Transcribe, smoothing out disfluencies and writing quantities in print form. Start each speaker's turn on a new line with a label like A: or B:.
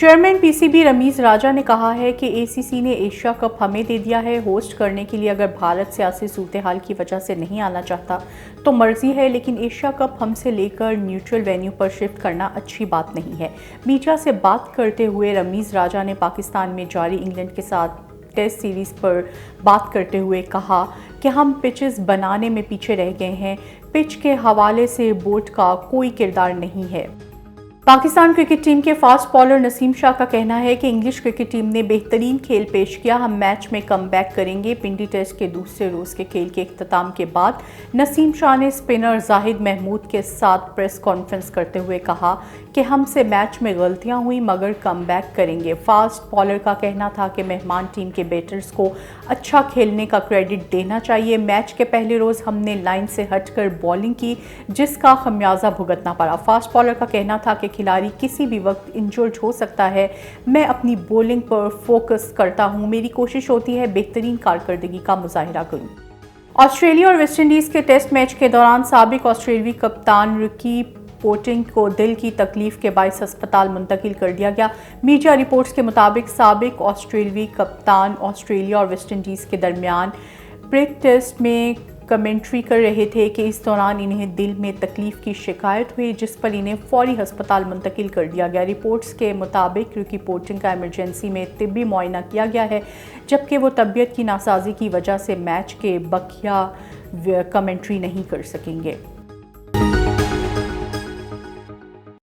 A: Chairman P C B Ramiz Raja نے کہا ہے کہ اے سی سی نے ایشیا کپ ہمیں دے دیا ہے ہوسٹ کرنے کے لیے۔ اگر بھارت سیاسی صورتحال کی وجہ سے نہیں آنا چاہتا تو مرضی ہے، لیکن ایشیا کپ ہم سے لے کر نیوٹرل وینیو پر شفٹ کرنا اچھی بات نہیں ہے۔ میڈیا سے بات کرتے ہوئے رمیز راجہ نے پاکستان میں جاری انگلینڈ کے ساتھ ٹیسٹ سیریز پر بات کرتے ہوئے کہا کہ ہم پچز بنانے میں پیچھے رہ گئے ہیں، پچ کے حوالے سے بورڈ کا کوئی کردار نہیں ہے۔ پاکستان کرکٹ ٹیم کے فاسٹ بالر نسیم شاہ کا کہنا ہے کہ انگلش کرکٹ ٹیم نے بہترین کھیل پیش کیا، ہم میچ میں کم بیک کریں گے۔ پنڈی ٹیسٹ کے دوسرے روز کے کھیل کے اختتام کے بعد نسیم شاہ نے اسپنر زاہد محمود کے ساتھ پریس کانفرنس کرتے ہوئے کہا کہ ہم سے میچ میں غلطیاں ہوئیں مگر کم بیک کریں گے۔ فاسٹ بالر کا کہنا تھا کہ مہمان ٹیم کے بیٹرز کو اچھا کھیلنے کا کریڈٹ دینا چاہیے۔ میچ کے پہلے روز ہم نے لائن سے ہٹ کر بولنگ کی جس کا خمیازہ بھگتنا پڑا۔ فاسٹ بالر کا کہنا تھا کہ کھلاڑی کسی بھی وقت انجرڈ ہو سکتا ہے، میں اپنی بولنگ پر فوکس کرتا ہوں، میری کوشش ہوتی ہے بہترین کارکردگی کا مظاہرہ کروں۔ آسٹریلیا اور ویسٹ انڈیز کے ٹیسٹ میچ کے دوران سابق آسٹریلوی کپتان رکی پونٹنگ کو دل کی تکلیف کے باعث ہسپتال منتقل کر دیا گیا۔ میڈیا رپورٹس کے مطابق سابق آسٹریلوی کپتان آسٹریلیا اور ویسٹ انڈیز کے درمیان پریک ٹیسٹ میں کمنٹری کر رہے تھے کہ اس دوران انہیں دل میں تکلیف کی شکایت ہوئی جس پر انہیں فوری ہسپتال منتقل کر دیا گیا۔ رپورٹس کے مطابق رکی پونٹنگ کا ایمرجنسی میں طبی معائنہ کیا گیا ہے، جبکہ وہ طبیعت کی ناسازی کی وجہ سے میچ کے بقیہ کمنٹری نہیں کر سکیں گے۔